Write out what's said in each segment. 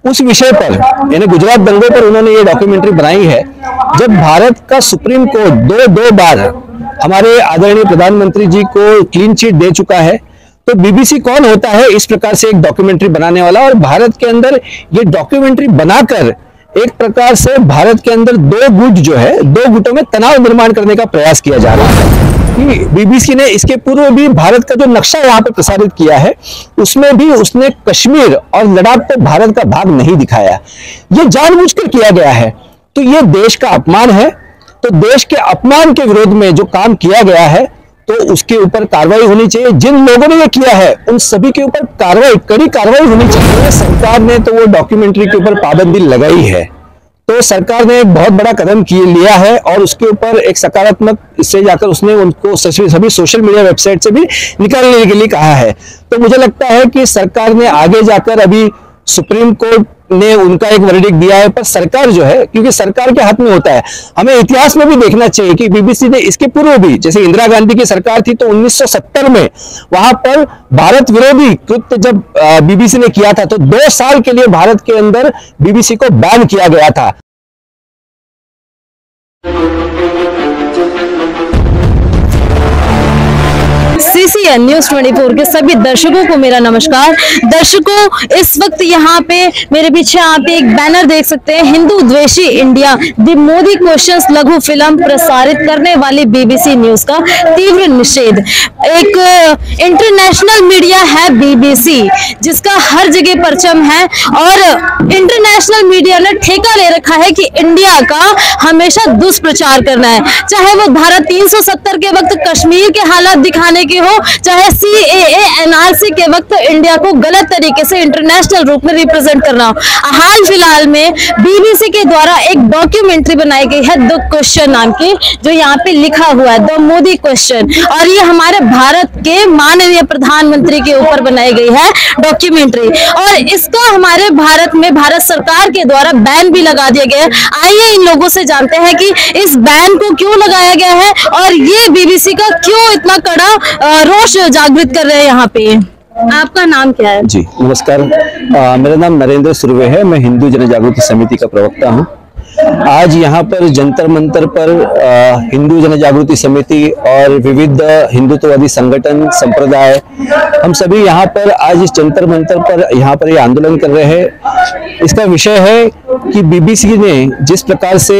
उस विषय पर यानी गुजरात दंगों पर उन्होंने ये डॉक्यूमेंट्री बनाई है। जब भारत का सुप्रीम कोर्ट दो बार हमारे आदरणीय प्रधानमंत्री जी को क्लीन चिट दे चुका है, तो बीबीसी कौन होता है इस प्रकार से एक डॉक्यूमेंट्री बनाने वाला। और भारत के अंदर ये डॉक्यूमेंट्री बनाकर एक प्रकार से भारत के अंदर दो गुटों में तनाव निर्माण करने का प्रयास किया जा रहा है। कि बीबीसी ने इसके पूर्व भी भारत का जो नक्शा यहाँ पे प्रसारित किया है उसमें भी उसने कश्मीर और लद्दाख को भारत का भाग नहीं दिखाया। ये जानबूझकर किया गया है, तो ये देश का अपमान है। तो देश के अपमान के विरोध में जो काम किया गया है तो उसके ऊपर कार्रवाई होनी चाहिए। जिन लोगों ने ये किया है उन सभी के ऊपर कड़ी कार्रवाई होनी चाहिए। सरकार ने तो वो डॉक्यूमेंट्री के ऊपर पाबंदी लगाई है, तो सरकार ने एक बहुत बड़ा कदम लिया है और उसके ऊपर एक सकारात्मक इससे जाकर उसने उनको सभी सोशल मीडिया वेबसाइट से भी निकालने के लिए कहा है। तो मुझे लगता है कि सरकार ने आगे जाकर अभी सुप्रीम कोर्ट ने उनका एक वर्डिक्ट दिया है, पर सरकार जो है, क्योंकि सरकार के हाथ में होता है, हमें इतिहास में भी देखना चाहिए कि बीबीसी ने इसके पूर्व भी, जैसे इंदिरा गांधी की सरकार थी तो 1970 में वहां पर भारत विरोधी कृत्य जब बीबीसी ने किया था तो 2 साल के लिए भारत के अंदर बीबीसी को बैन किया गया था। CCN न्यूज़ 24 के सभी दर्शकों को मेरा नमस्कार। दर्शकों, इस वक्त यहाँ पे मेरे पीछे आप एक बैनर देख सकते हैं, हिंदू द्वेषी इंडिया द मोदी क्वेश्चंस लघु फिल्म प्रसारित करने वाली बीबीसी न्यूज का तीव्र निषेध। एक इंटरनेशनल मीडिया है बीबीसी, जिसका हर जगह परचम है और इंटरनेशनल मीडिया ने ठेका ले रखा है कि इंडिया का हमेशा दुष्प्रचार करना है, चाहे वो धारा 370 के वक्त कश्मीर के हालात दिखाने के हो, चाहे CAA NRC के वक्त इंडिया को गलत तरीके से इंटरनेशनल रूप में रिप्रेजेंट करना हो। हाल फिलहाल में बीबीसी के द्वारा एक डॉक्यूमेंट्री बनाई गई है द क्वेश्चन नाम की, जो यहाँ पे लिखा हुआ है द मोदी क्वेश्चन, और ये हमारे भारत के माननीय प्रधानमंत्री के ऊपर बनाई गई है डॉक्यूमेंट्री, और इसका हमारे भारत में भारत सरकार के द्वारा बैन भी लगा दिया गया है। आइए इन लोगों से जानते हैं कि इस बैन को क्यों लगाया गया है और ये बीबीसी का क्यों इतना कड़ा रोष जागृत कर रहे हैं यहाँ पे। आपका नाम क्या है? जी नमस्कार, मेरा नाम नरेंद्र सुर्वे है, मैं हिंदू जन जागृति समिति का प्रवक्ता हूँ। आज यहाँ पर जंतर मंतर पर हिंदू जन जागृति समिति और विविध हिंदुत्ववादी संगठन संप्रदाय, हम सभी यहाँ पर आज इस जंतर मंतर पर यहाँ पर ये आंदोलन कर रहे हैं। इसका विषय है कि बीबीसी ने जिस प्रकार से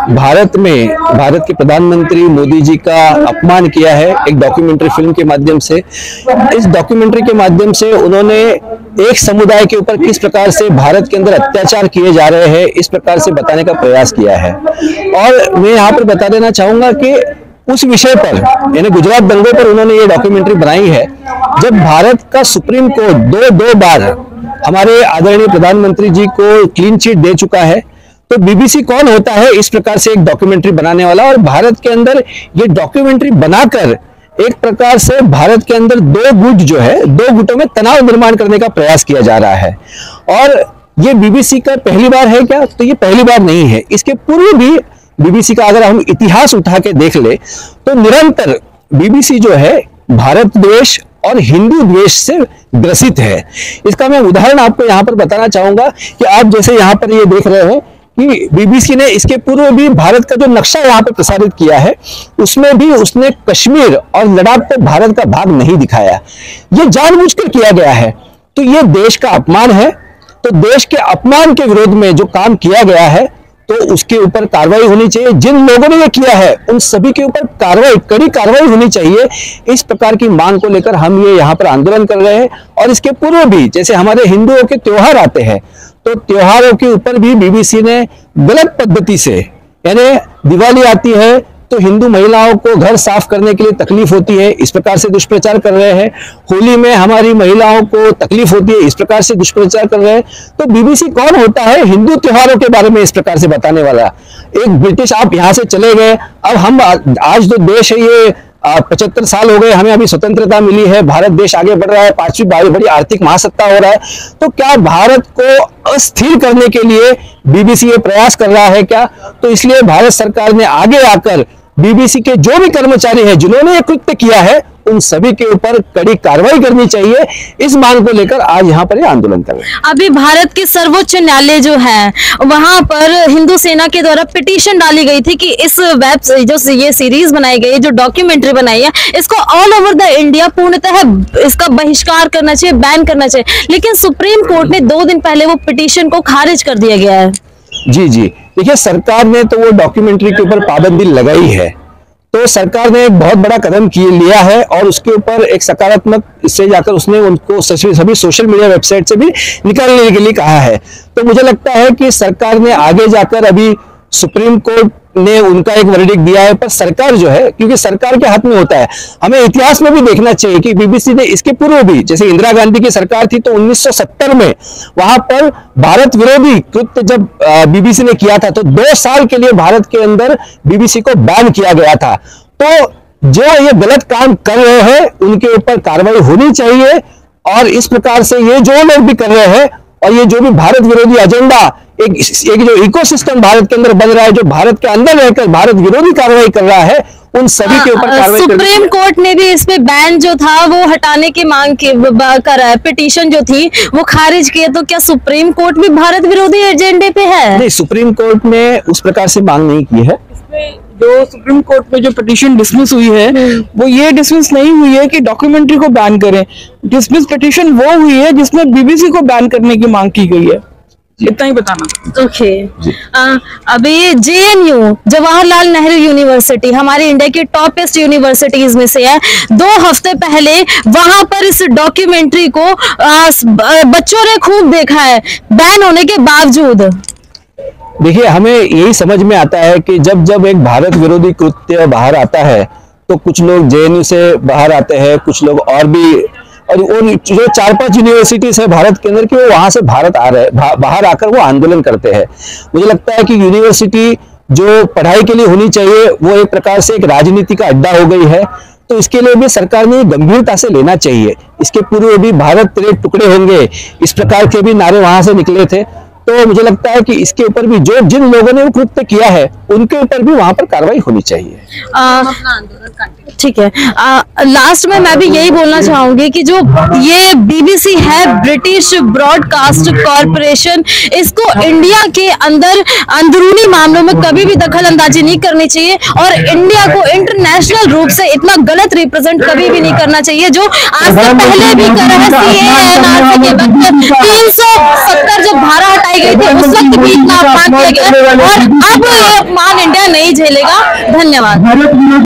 भारत के प्रधानमंत्री मोदी जी का अपमान किया है एक डॉक्यूमेंट्री फिल्म के माध्यम से, इस डॉक्यूमेंट्री के माध्यम से उन्होंने एक समुदाय के ऊपर किस प्रकार से भारत के अंदर अत्याचार किए जा रहे हैं इस प्रकार से बताने का प्रयास किया है। और मैं यहाँ पर बता देना चाहूंगा कि उस विषय पर यानी गुजरात दंगों पर उन्होंने ये डॉक्यूमेंट्री बनाई है। जब भारत का सुप्रीम कोर्ट दो बार हमारे आदरणीय प्रधानमंत्री जी को क्लीन चिट दे चुका है, तो बीबीसी कौन होता है इस प्रकार से एक डॉक्यूमेंट्री बनाने वाला। और भारत के अंदर ये डॉक्यूमेंट्री बनाकर एक प्रकार से भारत के अंदर दो गुटों में तनाव निर्माण करने का प्रयास किया जा रहा है। और ये बीबीसी का पहली बार है क्या? तो ये पहली बार नहीं है। इसके पूर्व भी बीबीसी का अगर हम इतिहास उठा के देख ले तो निरंतर बीबीसी जो है भारत द्वेष और हिंदू द्वेष से ग्रसित है। इसका मैं उदाहरण आपको यहाँ पर बताना चाहूंगा कि आप जैसे यहाँ पर ये देख रहे हैं कि बीबीसी ने इसके पूर्व भी भारत का जो नक्शा यहाँ पे प्रसारित किया है उसमें भी उसने कश्मीर और लद्दाख को भारत का भाग नहीं दिखाया। ये जानबूझकर किया गया है, तो ये देश का अपमान है। तो देश के अपमान के विरोध में जो काम किया गया है तो उसके ऊपर कार्रवाई होनी चाहिए। जिन लोगों ने ये किया है उन सभी के ऊपर कड़ी कार्रवाई होनी चाहिए। इस प्रकार की मांग को लेकर हम ये यहाँ पर आंदोलन कर रहे हैं। और इसके पूर्व भी जैसे हमारे हिंदुओं के त्योहार आते हैं तो त्योहारों के ऊपर भी बीबीसी ने गलत पद्धति से, यानी दिवाली आती है तो हिंदू महिलाओं को घर साफ करने के लिए तकलीफ होती है, इस प्रकार से दुष्प्रचार कर रहे हैं। होली में हमारी महिलाओं को तकलीफ होती है, इस प्रकार से दुष्प्रचार कर रहे हैं। तो बीबीसी कौन होता है हिंदू त्योहारों के बारे में इस प्रकार से बताने वाला? एक ब्रिटिश, आप यहाँ से चले गए, अब हम आज जो देश है ये 75 साल हो गए, हमें अभी स्वतंत्रता मिली है, भारत देश आगे बढ़ रहा है, 5वीं बड़ी आर्थिक महासत्ता हो रहा है। तो क्या भारत को अस्थिर करने के लिए बीबीसी ये प्रयास कर रहा है क्या? तो इसलिए भारत सरकार ने आगे आकर बीबीसी के जो भी कर्मचारी हैं जिन्होंने ये कृत्य किया है उन सभी के ऊपर कड़ी कार्रवाई करनी चाहिए। इस मांग को लेकर आज यहाँ पर ये आंदोलन कर रहे हैं। अभी भारत के सर्वोच्च न्यायालय जो है वहां पर हिंदू सेना के द्वारा पिटीशन डाली गई थी कि इस जो ये सीरीज बनाई गई है, जो डॉक्यूमेंट्री बनाई है, इसको ऑल ओवर द इंडिया पूर्णतः इसका बहिष्कार करना चाहिए, बैन करना चाहिए। लेकिन सुप्रीम कोर्ट ने 2 दिन पहले वो पिटीशन को खारिज कर दिया गया है। जी जी, देखिए सरकार ने तो वो डॉक्यूमेंट्री के ऊपर पाबंदी लगाई है, तो सरकार ने एक बहुत बड़ा कदम लिया है और उसके ऊपर एक सकारात्मक इससे जाकर उसने उनको सभी सोशल मीडिया वेबसाइट से भी निकालने के लिए कहा है। तो मुझे लगता है कि सरकार ने आगे जाकर अभी सुप्रीम कोर्ट ने उनका एक वर्डिक्ट दिया है, पर सरकार जो है, क्योंकि सरकार के हाथ में होता है, हमें इतिहास में भी देखना चाहिए कि बीबीसी ने इसके पूर्व भी, जैसे इंदिरा गांधी की सरकार थी तो 1970 में वहां पर भारत विरोधी कृत्य जब बीबीसी ने किया था तो 2 साल के लिए भारत के अंदर बीबीसी को बैन किया गया था। तो जो ये गलत काम कर रहे हैं उनके ऊपर कार्रवाई होनी चाहिए और इस प्रकार से ये जो लोग भी कर रहे हैं और ये जो भी भारत विरोधी एजेंडा एक जो इकोसिस्टम भारत के अंदर बन रहा है, जो भारत के अंदर रहकर भारत विरोधी कार्रवाई कर रहा है, उन सभी के ऊपर कार्रवाई सुप्रीम कोर्ट ने भी इसमें बैन जो था वो हटाने की मांग कर रहा है, पिटीशन जो थी वो खारिज की है। तो क्या सुप्रीम कोर्ट भी भारत विरोधी एजेंडे पे है? नहीं, सुप्रीम कोर्ट ने उस प्रकार से मांग नहीं की है। जो सुप्रीम कोर्ट में जो पिटीशन डिसमिस हुई है वो ये डिसमिस नहीं हुई है कि डॉक्यूमेंट्री को बैन करें। डिसमिस पिटीशन वो हुई है जिसमें बीबीसी को बैन करने की मांग की गई है। इतना ही बताना। ओके। अभी जेएनयू जवाहरलाल नेहरू यूनिवर्सिटी हमारी इंडिया की टॉपेस्ट यूनिवर्सिटीज में से है। 2 हफ्ते पहले वहां पर इस डॉक्यूमेंट्री को बच्चों ने खूब देखा है, बैन होने के बावजूद। देखिए, हमें यही समझ में आता है कि जब जब एक भारत विरोधी कृत्य बाहर आता है तो कुछ लोग जेएनयू से बाहर आते हैं, कुछ लोग और भी, और जो 4-5 यूनिवर्सिटीज है भारत के अंदर की, वो वहां से भारत आ रहे बाहर आकर वो आंदोलन करते हैं। मुझे लगता है कि यूनिवर्सिटी जो पढ़ाई के लिए होनी चाहिए वो एक प्रकार से एक राजनीति का अड्डा हो गई है। तो इसके लिए भी सरकार ने गंभीरता से लेना चाहिए। इसके पूर्व भी भारत तेरे टुकड़े होंगे, इस प्रकार के भी नारे वहां से निकले थे। तो मुझे लगता है कि इसके ऊपर भी जिन लोगों ने वो कृत्य किया है उनके ऊपर भी वहां पर कार्रवाई होनी चाहिए। ठीक है। लास्ट में मैं भी यही बोलना चाहूंगी कि जो ये बीबीसी है, ब्रिटिश ब्रॉडकास्ट कॉरपोरेशन, इसको इंडिया के अंदर अंदरूनी मामलों में कभी भी दखल अंदाजी नहीं करनी चाहिए और इंडिया को इंटरनेशनल रूप से इतना गलत रिप्रेजेंट कभी भी नहीं करना चाहिए जो आज से पहले भी कर रहे हैं। सीएए के वक्त 370 जब धारा हटाई गई थी उस वक्त भी इतना अपमान किया गया और अब ये अपमान इंडिया नहीं झेलेगा। धन्यवाद।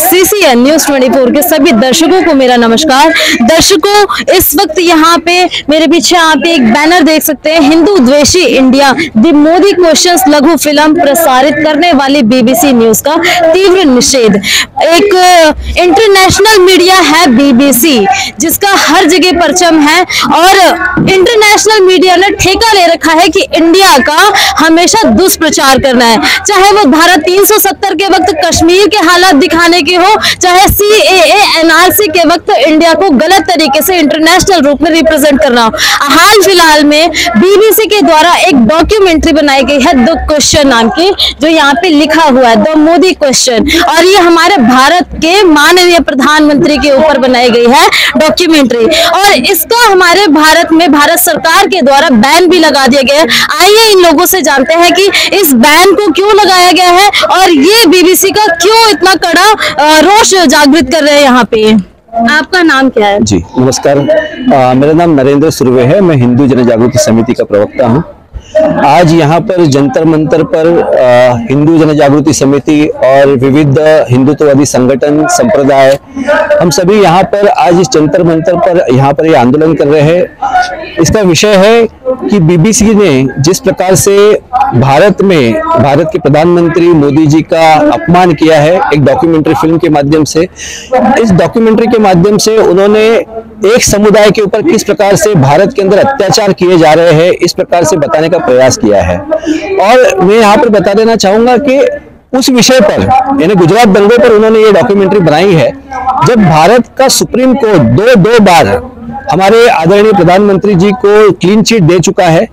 CCN न्यूज 24 के सभी दर्शकों को मेरा नमस्कार। दर्शकों, इस वक्त यहाँ पे मेरे पीछे आप एक बैनर देख सकते हैं, हिंदू द्वेषी इंडिया द मोदी क्वेश्चंस लघु फिल्म प्रसारित करने वाली BBC न्यूज का तीव्र निषेध। एक इंटरनेशनल मीडिया है BBC, जिसका हर जगह परचम है और इंटरनेशनल मीडिया ने ठेका ले रखा है कि इंडिया का हमेशा दुष्प्रचार करना है, चाहे वो धारा 370 के वक्त कश्मीर के हालात दिखाने के हो, चाहे CAA NRC के वक्त इंडिया को गलत तरीके से इंटरनेशनल रूप में रिप्रेजेंट करना हो। हाल फिलहाल में BBC के द्वारा एक डॉक्यूमेंट्री बनाई गई है द क्वेश्चन नाम की, जो यहाँ पे लिखा हुआ है द मोदी क्वेश्चन, और ये हमारे भारत के माननीय प्रधानमंत्री के ऊपर बनाई गई है डॉक्यूमेंट्री, और इसका हमारे भारत में भारत सरकार के द्वारा बैन भी लगा दिया गया है। आइए इन लोगों से जानते हैं कि इस बैन को क्यों लगाया गया है और ये BBC का क्यों इतना कड़ा रोष जागृत कर रहे हैं यहाँ पे। आपका नाम क्या है? जी नमस्कार, मेरा नाम नरेंद्र सुर्वे है। मैं हिंदू जन जागृति समिति का प्रवक्ता हूँ। आज यहाँ पर जंतर मंतर पर हिंदू जन जागृति समिति और विविध हिंदुत्ववादी संगठन संप्रदाय, हम सभी यहाँ पर आज इस जंतर मंतर पर यहाँ पर ये आंदोलन कर रहे हैं। इसका विषय है कि BBC ने जिस प्रकार से भारत के प्रधानमंत्री मोदी जी का अपमान किया है एक डॉक्यूमेंट्री फिल्म के माध्यम से, इस डॉक्यूमेंट्री के माध्यम से उन्होंने एक समुदाय के ऊपर किस प्रकार से भारत के अंदर अत्याचार किए जा रहे हैं इस प्रकार से बताने का प्रयास किया है। और मैं यहाँ पर बता देना चाहूंगा कि उस विषय पर, यानी गुजरात दंगों पर उन्होंने ये डॉक्यूमेंट्री बनाई है। जब भारत का सुप्रीम कोर्ट दो बार हमारे आदरणीय प्रधानमंत्री जी को क्लीन चिट दे चुका है,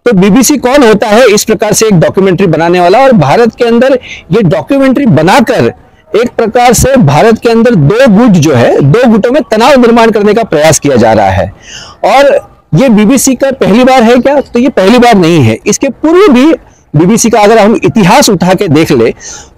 तो BBC कौन होता है इस प्रकार से एक डॉक्यूमेंट्री बनाने वाला, और भारत के अंदर ये डॉक्यूमेंट्री बनाकर एक प्रकार से भारत के अंदर दो गुटों में तनाव निर्माण करने का प्रयास किया जा रहा है। और ये BBC का पहली बार है क्या? तो ये पहली बार नहीं है। इसके पूर्व भी BBC का अगर हम इतिहास उठा के देख ले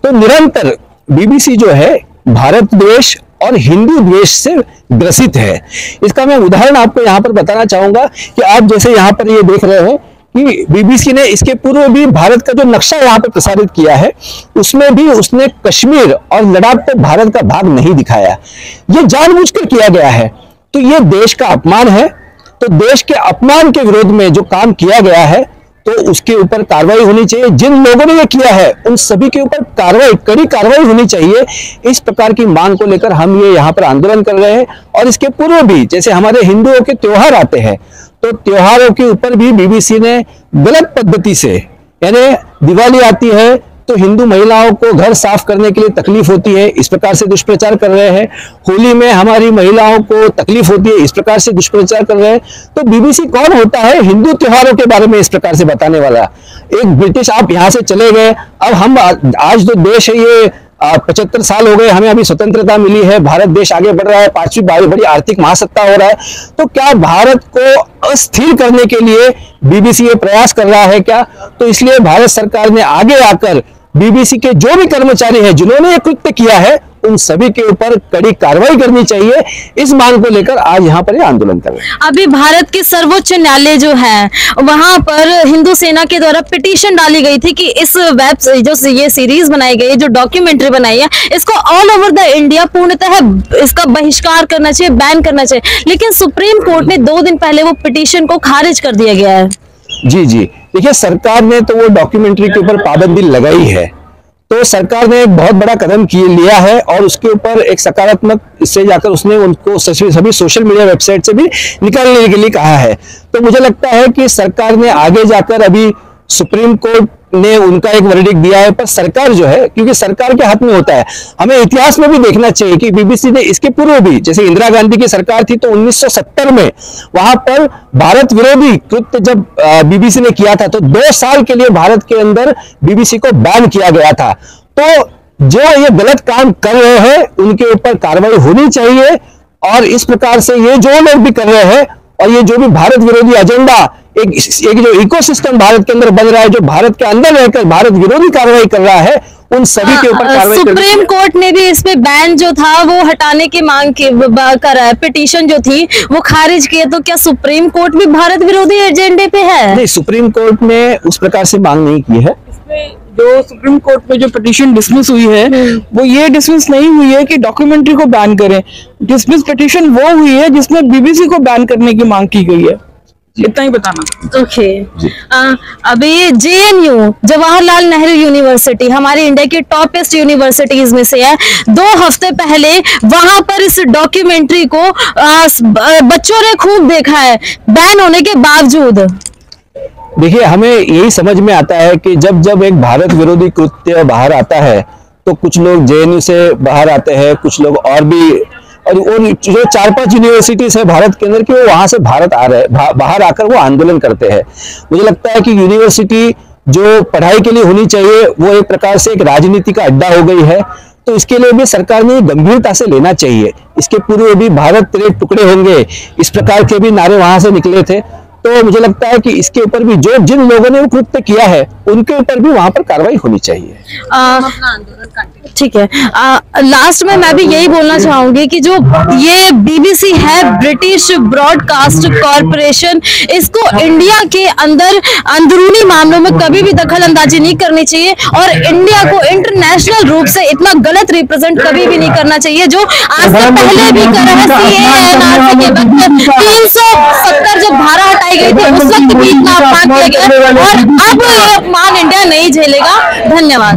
तो निरंतर BBC जो है भारत द्वेष और हिंदू द्वेष से ग्रसित है। इसका मैं उदाहरण आपको यहाँ पर बताना चाहूंगा कि आप जैसे यहाँ पर ये देख रहे हैं कि BBC ने इसके पूर्व भी भारत का जो नक्शा यहाँ पे प्रसारित किया है उसमें भी उसने कश्मीर और लद्दाख को भारत का भाग नहीं दिखाया। ये जानबूझकर किया गया है। तो ये देश का अपमान है। तो देश के अपमान के विरोध में जो काम किया गया है तो उसके ऊपर कार्रवाई होनी चाहिए। जिन लोगों ने ये किया है उन सभी के ऊपर कड़ी कार्रवाई होनी चाहिए। इस प्रकार की मांग को लेकर हम ये यहाँ पर आंदोलन कर रहे हैं। और इसके पूर्व भी जैसे हमारे हिंदुओं के त्योहार आते हैं तो त्योहारों के ऊपर भी BBC ने गलत पद्धति से, यानी दिवाली आती है तो हिंदू महिलाओं को घर साफ करने के लिए तकलीफ होती है, इस प्रकार से दुष्प्रचार कर रहे हैं। होली में हमारी महिलाओं को तकलीफ होती है, इस प्रकार से दुष्प्रचार कर रहे हैं। तो BBC कौन होता है हिंदू त्योहारों के बारे में इस प्रकार से बताने वाला? एक ब्रिटिश, आप यहाँ से चले गए, अब हम आज जो देश है ये 75 साल हो गए, हमें अभी स्वतंत्रता मिली है, भारत देश आगे बढ़ रहा है, 5वीं बड़ी आर्थिक महासत्ता हो रहा है। तो क्या भारत को अस्थिर करने के लिए BBC ये प्रयास कर रहा है क्या? तो इसलिए भारत सरकार ने आगे आकर BBC के जो भी कर्मचारी हैं जिन्होंने ये कृत्य किया है उन सभी के ऊपर कड़ी कार्रवाई करनी चाहिए। इस मांग को लेकर आज यहाँ पर ये आंदोलन कर रहे हैं। अभी भारत के सर्वोच्च न्यायालय जो है वहां पर हिंदू सेना के द्वारा पिटीशन डाली गई थी कि इस जो ये सीरीज बनाई गई है, जो डॉक्यूमेंट्री बनाई है, इसको ऑल ओवर द इंडिया पूर्णतः इसका बहिष्कार करना चाहिए, बैन करना चाहिए। लेकिन सुप्रीम कोर्ट ने 2 दिन पहले वो पिटीशन को खारिज कर दिया गया है। जी देखिए, सरकार ने तो वो डॉक्यूमेंट्री के ऊपर पाबंदी लगाई है, तो सरकार ने एक बहुत बड़ा कदम लिया है और उसके ऊपर एक सकारात्मक इससे जाकर उसने उनको सभी सोशल मीडिया वेबसाइट से भी निकालने के लिए कहा है। तो मुझे लगता है कि सरकार ने आगे जाकर, अभी सुप्रीम कोर्ट ने उनका एक वर्डिक्ट दिया है, पर सरकार जो है, क्योंकि सरकार के हाथ में होता है, हमें इतिहास में भी देखना चाहिए कि BBC ने इसके पूर्व भी, जैसे इंदिरा गांधी की सरकार थी तो 1970 में वहां पर भारत विरोधी कृत्य जब BBC ने किया था तो 2 साल के लिए भारत के अंदर BBC को बैन किया गया था। तो जो ये गलत काम कर रहे हैं उनके ऊपर कार्रवाई होनी चाहिए। और इस प्रकार से ये जो लोग भी कर रहे हैं और ये जो भी भारत विरोधी एजेंडा, एक जो इकोसिस्टम भारत के अंदर बन रहा है, जो भारत के अंदर रहकर भारत विरोधी कार्रवाई कर रहा है, उन सभी के ऊपर कार्रवाई। सुप्रीम कोर्ट ने भी इस पे बैन जो था वो हटाने की मांग कर पिटीशन जो थी वो खारिज की है। तो क्या सुप्रीम कोर्ट भी भारत विरोधी एजेंडे पे है? नहीं, सुप्रीम कोर्ट ने उस प्रकार से मांग नहीं की है। जो सुप्रीम कोर्ट में जो पिटीशन डिसमिस हुई है वो ये डिसमिस नहीं हुई है कि डॉक्यूमेंट्री को बैन करें। डिसमिस पिटीशन वो हुई है जिसमें बीबीसी को बैन करने की मांग की गई है। इतना ही बताना था। ओके। अभी जेएनयू जवाहरलाल नेहरू यूनिवर्सिटी हमारी इंडिया की टॉपेस्ट यूनिवर्सिटीज में से है। 2 हफ्ते पहले वहां पर इस डॉक्यूमेंट्री को बच्चों ने खूब देखा है, बैन होने के बावजूद। देखिए, हमें यही समझ में आता है कि जब जब एक भारत विरोधी कृत्य बाहर आता है तो कुछ लोग जेएनयू से बाहर आते हैं, कुछ लोग और भी, और जो 4-5 यूनिवर्सिटीज है भारत के अंदर की, वो वहां से भारत आ रहे बाहर आकर वो आंदोलन करते हैं। मुझे लगता है कि यूनिवर्सिटी जो पढ़ाई के लिए होनी चाहिए वो एक प्रकार से एक राजनीति का अड्डा हो गई है। तो इसके लिए भी सरकार ने गंभीरता से लेना चाहिए। इसके पूर्व भी भारत तेरे टुकड़े होंगे, इस प्रकार के भी नारे वहां से निकले थे। तो मुझे लगता है कि इसके ऊपर भी जिन लोगों ने वो कृत्य किया है उनके ऊपर भी वहां पर कार्रवाई होनी चाहिए। ठीक है। लास्ट में मैं भी यही बोलना चाहूंगी कि जो ये बीबीसी है, ब्रिटिश ब्रॉडकास्ट कॉरपोरेशन, इसको इंडिया के अंदर अंदरूनी मामलों में कभी भी दखल अंदाजी नहीं करनी चाहिए और इंडिया को इंटरनेशनल रूप से इतना गलत रिप्रेजेंट कभी भी नहीं करना चाहिए जो आज से पहले भी कर रहा है। सीएए के वक्त 370 जब धारा हटाई गई थी उस वक्त भी इतना अपमान किया गया और अब मान इंडिया नहीं झेलेगा। धन्यवाद।